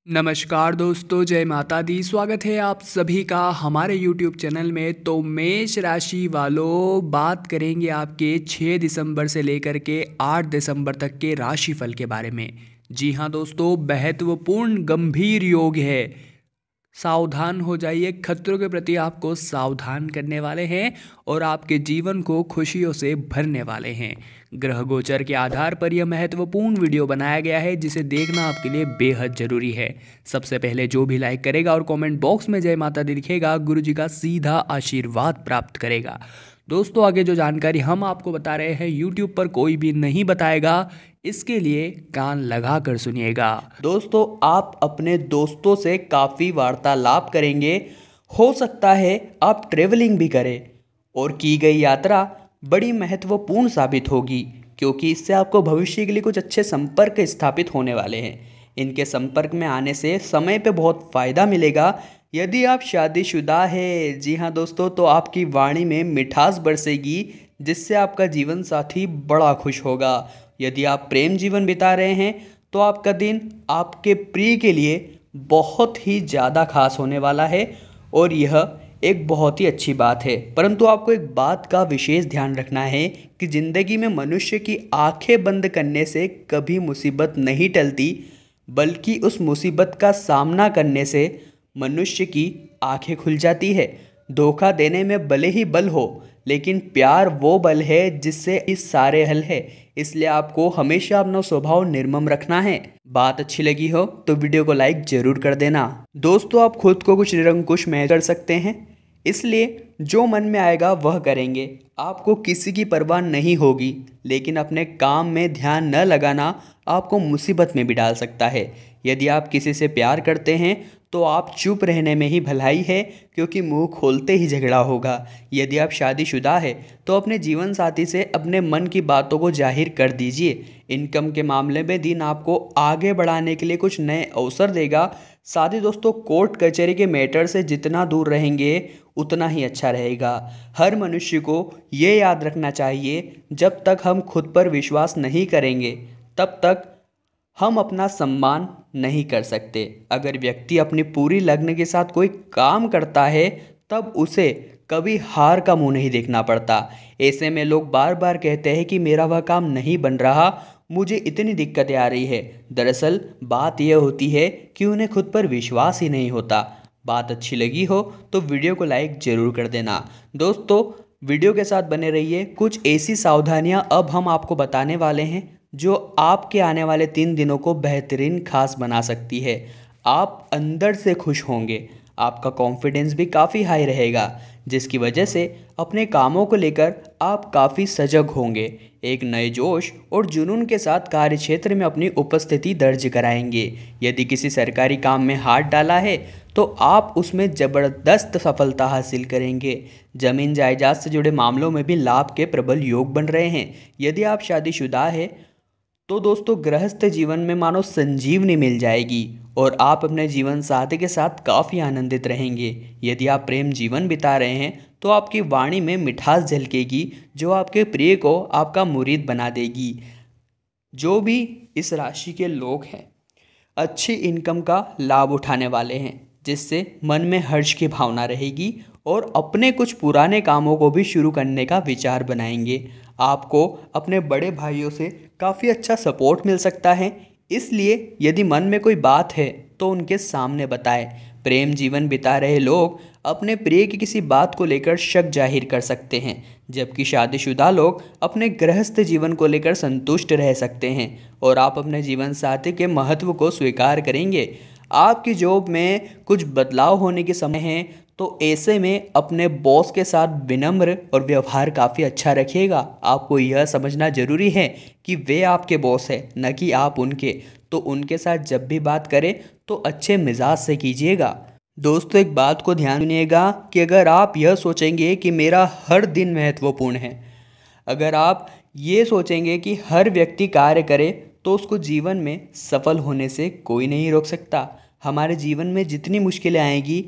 नमस्कार दोस्तों, जय माता दी। स्वागत है आप सभी का हमारे YouTube चैनल में। तो मेष राशि वालों, बात करेंगे आपके 6 दिसंबर से लेकर के 8 दिसंबर तक के राशिफल के बारे में। जी हाँ दोस्तों, महत्वपूर्ण गंभीर योग है। सावधान हो जाइए, खतरों के प्रति आपको सावधान करने वाले हैं और आपके जीवन को खुशियों से भरने वाले हैं। ग्रह गोचर के आधार पर यह महत्वपूर्ण वीडियो बनाया गया है, जिसे देखना आपके लिए बेहद जरूरी है। सबसे पहले जो भी लाइक करेगा और कमेंट बॉक्स में जय माता दी लिखेगा, गुरु जी का सीधा आशीर्वाद प्राप्त करेगा। दोस्तों, आगे जो जानकारी हम आपको बता रहे हैं यूट्यूब पर कोई भी नहीं बताएगा, इसके लिए कान लगा कर सुनिएगा। दोस्तों, आप अपने दोस्तों से काफ़ी वार्तालाप करेंगे। हो सकता है आप ट्रेवलिंग भी करें और की गई यात्रा बड़ी महत्वपूर्ण साबित होगी, क्योंकि इससे आपको भविष्य के लिए कुछ अच्छे संपर्क स्थापित होने वाले हैं। इनके संपर्क में आने से समय पे बहुत फ़ायदा मिलेगा। यदि आप शादीशुदा है, जी हाँ दोस्तों, तो आपकी वाणी में मिठास बरसेगी, जिससे आपका जीवन साथी बड़ा खुश होगा। यदि आप प्रेम जीवन बिता रहे हैं तो आपका दिन आपके प्रिय के लिए बहुत ही ज़्यादा खास होने वाला है और यह एक बहुत ही अच्छी बात है। परंतु आपको एक बात का विशेष ध्यान रखना है कि ज़िंदगी में मनुष्य की आंखें बंद करने से कभी मुसीबत नहीं टलती, बल्कि उस मुसीबत का सामना करने से मनुष्य की आंखें खुल जाती है। धोखा देने में भले ही बल हो, लेकिन प्यार वो बल है जिससे इस सारे हल है। इसलिए आपको हमेशा अपना स्वभाव निर्मम रखना है। बात अच्छी लगी हो तो वीडियो को लाइक जरूर कर देना। दोस्तों, आप खुद को कुछ निरंकुश महसूस कर सकते हैं, इसलिए जो मन में आएगा वह करेंगे। आपको किसी की परवाह नहीं होगी, लेकिन अपने काम में ध्यान न लगाना आपको मुसीबत में भी डाल सकता है। यदि आप किसी से प्यार करते हैं तो आप चुप रहने में ही भलाई है, क्योंकि मुंह खोलते ही झगड़ा होगा। यदि आप शादीशुदा है तो अपने जीवन साथी से अपने मन की बातों को जाहिर कर दीजिए। इनकम के मामले में दिन आपको आगे बढ़ाने के लिए कुछ नए अवसर देगा। साथ ही दोस्तों, कोर्ट कचहरी के मैटर से जितना दूर रहेंगे उतना ही अच्छा रहेगा। हर मनुष्य को ये याद रखना चाहिए, जब तक हम खुद पर विश्वास नहीं करेंगे तब तक हम अपना सम्मान नहीं कर सकते। अगर व्यक्ति अपनी पूरी लगन के साथ कोई काम करता है तब उसे कभी हार का मुंह नहीं देखना पड़ता। ऐसे में लोग बार बार कहते हैं कि मेरा वह काम नहीं बन रहा, मुझे इतनी दिक्कतें आ रही है। दरअसल बात यह होती है कि उन्हें खुद पर विश्वास ही नहीं होता। बात अच्छी लगी हो तो वीडियो को लाइक जरूर कर देना। दोस्तों, वीडियो के साथ बने रहिए। कुछ ऐसी सावधानियां अब हम आपको बताने वाले हैं जो आपके आने वाले 3 दिनों को बेहतरीन खास बना सकती है। आप अंदर से खुश होंगे, आपका कॉन्फिडेंस भी काफ़ी हाई रहेगा, जिसकी वजह से अपने कामों को लेकर आप काफ़ी सजग होंगे। एक नए जोश और जुनून के साथ कार्यक्षेत्र में अपनी उपस्थिति दर्ज कराएंगे। यदि किसी सरकारी काम में हाथ डाला है तो आप उसमें ज़बरदस्त सफलता हासिल करेंगे। जमीन जायदाद से जुड़े मामलों में भी लाभ के प्रबल योग बन रहे हैं। यदि आप शादीशुदा है तो दोस्तों, गृहस्थ जीवन में मानो संजीवनी मिल जाएगी और आप अपने जीवन साथी के साथ काफ़ी आनंदित रहेंगे। यदि आप प्रेम जीवन बिता रहे हैं तो आपकी वाणी में मिठास झलकेगी, जो आपके प्रिय को आपका मुरीद बना देगी। जो भी इस राशि के लोग हैं, अच्छी इनकम का लाभ उठाने वाले हैं, जिससे मन में हर्ष की भावना रहेगी और अपने कुछ पुराने कामों को भी शुरू करने का विचार बनाएंगे। आपको अपने बड़े भाइयों से काफ़ी अच्छा सपोर्ट मिल सकता है, इसलिए यदि मन में कोई बात है तो उनके सामने बताएं। प्रेम जीवन बिता रहे लोग अपने प्रिय की किसी बात को लेकर शक जाहिर कर सकते हैं, जबकि शादीशुदा लोग अपने गृहस्थ जीवन को लेकर संतुष्ट रह सकते हैं और आप अपने जीवन साथी के महत्व को स्वीकार करेंगे। आपकी जॉब में कुछ बदलाव होने के समय है, तो ऐसे में अपने बॉस के साथ विनम्र और व्यवहार काफ़ी अच्छा रखिएगा। आपको यह समझना जरूरी है कि वे आपके बॉस हैं, न कि आप उनके। तो उनके साथ जब भी बात करें तो अच्छे मिजाज से कीजिएगा। दोस्तों, एक बात को ध्यान सुनिएगा कि अगर आप यह सोचेंगे कि मेरा हर दिन महत्वपूर्ण है, अगर आप ये सोचेंगे कि हर व्यक्ति कार्य करे, तो उसको जीवन में सफल होने से कोई नहीं रोक सकता। हमारे जीवन में जितनी मुश्किलें आएंगी,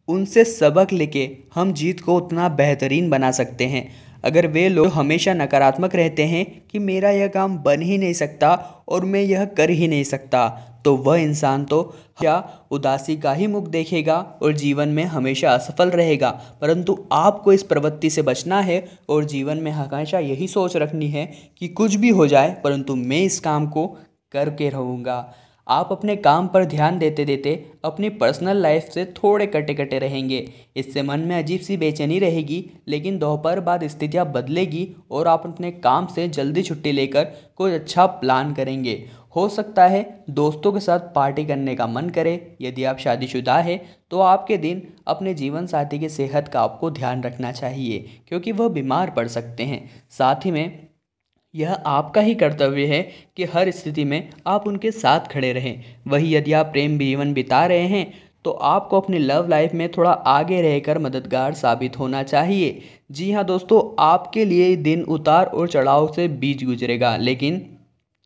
उनसे सबक लेके हम जीत को उतना बेहतरीन बना सकते हैं। अगर वे लोग हमेशा नकारात्मक रहते हैं कि मेरा यह काम बन ही नहीं सकता और मैं यह कर ही नहीं सकता, तो वह इंसान तो क्या उदासी का ही मुख देखेगा और जीवन में हमेशा असफल रहेगा। परंतु आपको इस प्रवृत्ति से बचना है और जीवन में हमेशा यही सोच रखनी है कि कुछ भी हो जाए परंतु मैं इस काम को करके रहूँगा। आप अपने काम पर ध्यान देते देते अपनी पर्सनल लाइफ से थोड़े कटे कटे रहेंगे। इससे मन में अजीब सी बेचैनी रहेगी, लेकिन दोपहर बाद स्थितियाँ बदलेगी और आप अपने काम से जल्दी छुट्टी लेकर कोई अच्छा प्लान करेंगे। हो सकता है दोस्तों के साथ पार्टी करने का मन करे। यदि आप शादीशुदा है तो आपके दिन अपने जीवन साथी की सेहत का आपको ध्यान रखना चाहिए, क्योंकि वह बीमार पड़ सकते हैं। साथ ही में यह आपका ही कर्तव्य है कि हर स्थिति में आप उनके साथ खड़े रहें। वही यदि आप प्रेम जीवन बिता रहे हैं तो आपको अपनी लव लाइफ में थोड़ा आगे रहकर मददगार साबित होना चाहिए। जी हाँ दोस्तों, आपके लिए दिन उतार और चढ़ाव से बीच गुजरेगा, लेकिन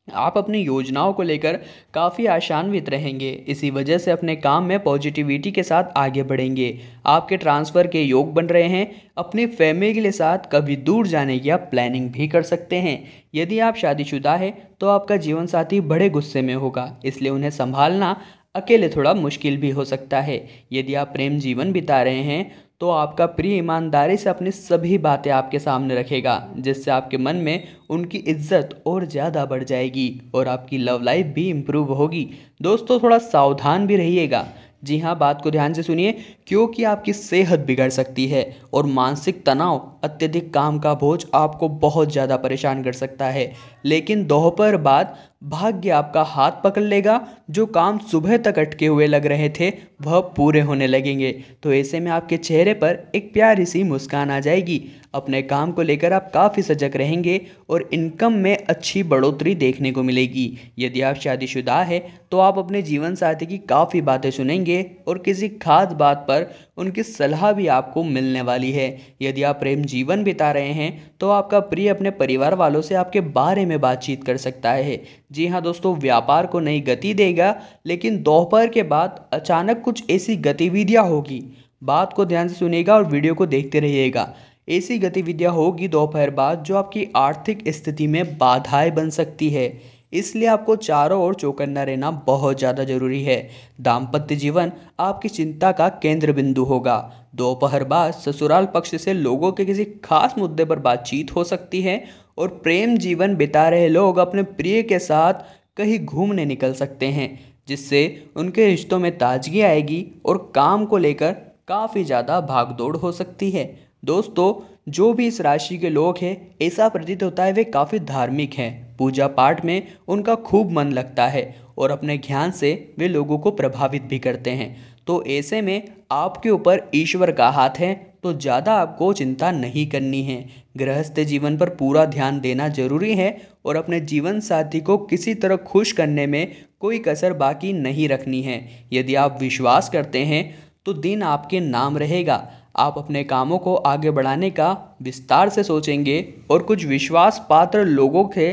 आप अपनी योजनाओं को लेकर काफ़ी आशान्वित रहेंगे। इसी वजह से अपने काम में पॉजिटिविटी के साथ आगे बढ़ेंगे। आपके ट्रांसफ़र के योग बन रहे हैं। अपनी फैमिली के साथ कभी दूर जाने की आप प्लानिंग भी कर सकते हैं। यदि आप शादीशुदा है तो आपका जीवन साथी बड़े गुस्से में होगा, इसलिए उन्हें संभालना अकेले थोड़ा मुश्किल भी हो सकता है। यदि आप प्रेम जीवन बिता रहे हैं तो आपका प्रिय ईमानदारी से अपनी सभी बातें आपके सामने रखेगा, जिससे आपके मन में उनकी इज्जत और ज़्यादा बढ़ जाएगी और आपकी लव लाइफ भी इम्प्रूव होगी। दोस्तों, थोड़ा सावधान भी रहिएगा। जी हाँ, बात को ध्यान से सुनिए, क्योंकि आपकी सेहत बिगड़ सकती है और मानसिक तनाव, अत्यधिक काम का बोझ आपको बहुत ज़्यादा परेशान कर सकता है। लेकिन दोपहर बाद भाग्य आपका हाथ पकड़ लेगा। जो काम सुबह तक अटके हुए लग रहे थे वह पूरे होने लगेंगे। तो ऐसे में आपके चेहरे पर एक प्यारी सी मुस्कान आ जाएगी। अपने काम को लेकर आप काफ़ी सजग रहेंगे और इनकम में अच्छी बढ़ोतरी देखने को मिलेगी। यदि आप शादीशुदा है तो आप अपने जीवन साथी की काफ़ी बातें सुनेंगे और किसी खास बात पर उनकी सलाह भी आपको मिलने वाली है। यदि आप प्रेम जीवन बिता रहे हैं तो आपका प्रिय अपने परिवार वालों से आपके बारे में बातचीत कर सकता है। जी हाँ दोस्तों, व्यापार को नई गति देगा, लेकिन दोपहर के बाद अचानक कुछ ऐसी गतिविधियाँ होगी। बात को ध्यान से सुनिएगा और वीडियो को देखते रहिएगा। ऐसी गतिविधियाँ होगी दोपहर बाद जो आपकी आर्थिक स्थिति में बाधाएं बन सकती है, इसलिए आपको चारों ओर चौकन्ना रहना बहुत ज़्यादा जरूरी है। दाम्पत्य जीवन आपकी चिंता का केंद्र बिंदु होगा। दोपहर बाद ससुराल पक्ष से लोगों के किसी खास मुद्दे पर बातचीत हो सकती है और प्रेम जीवन बिता रहे लोग अपने प्रिय के साथ कहीं घूमने निकल सकते हैं, जिससे उनके रिश्तों में ताजगी आएगी और काम को लेकर काफ़ी ज़्यादा भागदौड़ हो सकती है। दोस्तों, जो भी इस राशि के लोग हैं, ऐसा प्रतीत होता है वे काफ़ी धार्मिक हैं। पूजा पाठ में उनका खूब मन लगता है और अपने ज्ञान से वे लोगों को प्रभावित भी करते हैं। तो ऐसे में आपके ऊपर ईश्वर का हाथ है, तो ज़्यादा आपको चिंता नहीं करनी है। गृहस्थ जीवन पर पूरा ध्यान देना जरूरी है और अपने जीवन साथी को किसी तरह खुश करने में कोई कसर बाकी नहीं रखनी है। यदि आप विश्वास करते हैं तो दिन आपके नाम रहेगा। आप अपने कामों को आगे बढ़ाने का विस्तार से सोचेंगे और कुछ विश्वास पात्र लोगों के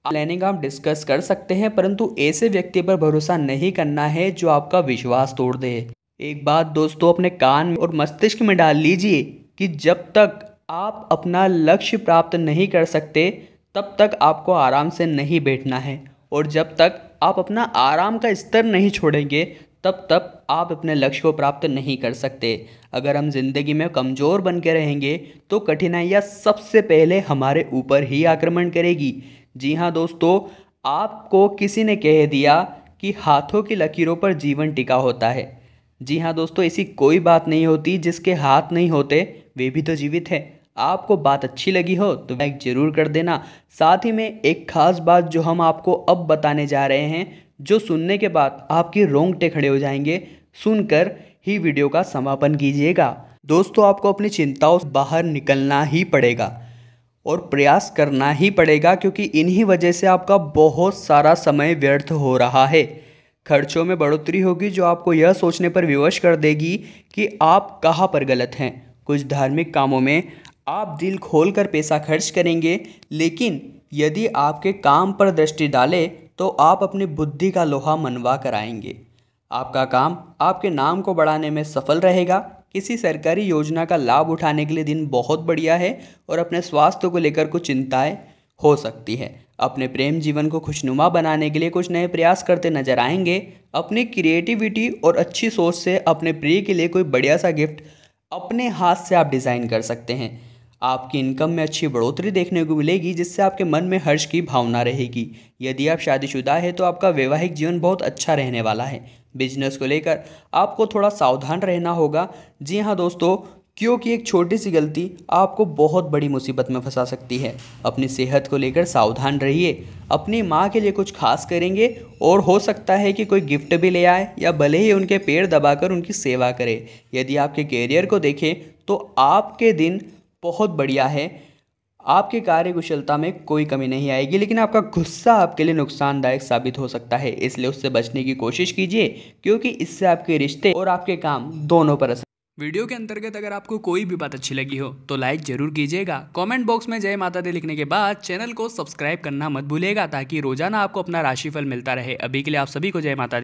प्लानिंग आप डिस्कस कर सकते हैं, परंतु ऐसे व्यक्ति पर भरोसा नहीं करना है जो आपका विश्वास तोड़ दे। एक बात दोस्तों अपने कान और मस्तिष्क में डाल लीजिए कि जब तक आप अपना लक्ष्य प्राप्त नहीं कर सकते तब तक आपको आराम से नहीं बैठना है, और जब तक आप अपना आराम का स्तर नहीं छोड़ेंगे तब तक आप अपने लक्ष्य को प्राप्त नहीं कर सकते। अगर हम जिंदगी में कमज़ोर बन के रहेंगे तो कठिनाइयाँ सबसे पहले हमारे ऊपर ही आक्रमण करेगी। जी हाँ दोस्तों, आपको किसी ने कह दिया कि हाथों की लकीरों पर जीवन टिका होता है। जी हाँ दोस्तों, ऐसी कोई बात नहीं होती। जिसके हाथ नहीं होते वे भी तो जीवित है। आपको बात अच्छी लगी हो तो लाइक ज़रूर कर देना। साथ ही में एक खास बात जो हम आपको अब बताने जा रहे हैं, जो सुनने के बाद आपके रोंगटे खड़े हो जाएंगे, सुनकर ही वीडियो का समापन कीजिएगा। दोस्तों, आपको अपनी चिंताओं से बाहर निकलना ही पड़ेगा और प्रयास करना ही पड़ेगा, क्योंकि इन्हीं वजह से आपका बहुत सारा समय व्यर्थ हो रहा है। खर्चों में बढ़ोतरी होगी जो आपको यह सोचने पर विवश कर देगी कि आप कहाँ पर गलत हैं। कुछ धार्मिक कामों में आप दिल खोलकर पैसा खर्च करेंगे, लेकिन यदि आपके काम पर दृष्टि डाले तो आप अपनी बुद्धि का लोहा मनवा कर आएंगे। आपका काम आपके नाम को बढ़ाने में सफल रहेगा। किसी सरकारी योजना का लाभ उठाने के लिए दिन बहुत बढ़िया है और अपने स्वास्थ्य को लेकर कुछ चिंताएं हो सकती है। अपने प्रेम जीवन को खुशनुमा बनाने के लिए कुछ नए प्रयास करते नजर आएंगे। अपनी क्रिएटिविटी और अच्छी सोच से अपने प्रिय के लिए कोई बढ़िया सा गिफ्ट अपने हाथ से आप डिज़ाइन कर सकते हैं। आपकी इनकम में अच्छी बढ़ोतरी देखने को मिलेगी, जिससे आपके मन में हर्ष की भावना रहेगी। यदि आप शादीशुदा है तो आपका वैवाहिक जीवन बहुत अच्छा रहने वाला है। बिजनेस को लेकर आपको थोड़ा सावधान रहना होगा। जी हाँ दोस्तों, क्योंकि एक छोटी सी गलती आपको बहुत बड़ी मुसीबत में फंसा सकती है। अपनी सेहत को लेकर सावधान रहिए। अपनी माँ के लिए कुछ खास करेंगे और हो सकता है कि कोई गिफ्ट भी ले आए या भले ही उनके पैर दबाकर उनकी सेवा करें। यदि आपके कैरियर को देखें तो आपके दिन बहुत बढ़िया है। आपके कार्य कुशलता में कोई कमी नहीं आएगी, लेकिन आपका गुस्सा आपके लिए नुकसानदायक साबित हो सकता है, इसलिए उससे बचने की कोशिश कीजिए, क्योंकि इससे आपके रिश्ते और आपके काम दोनों पर असर। वीडियो के अंतर्गत अगर आपको कोई भी बात अच्छी लगी हो तो लाइक जरूर कीजिएगा। कमेंट बॉक्स में जय माता दी लिखने के बाद चैनल को सब्सक्राइब करना मत भूलिएगा, ताकि रोजाना आपको अपना राशिफल मिलता रहे। अभी के लिए आप सभी को जय माता दी।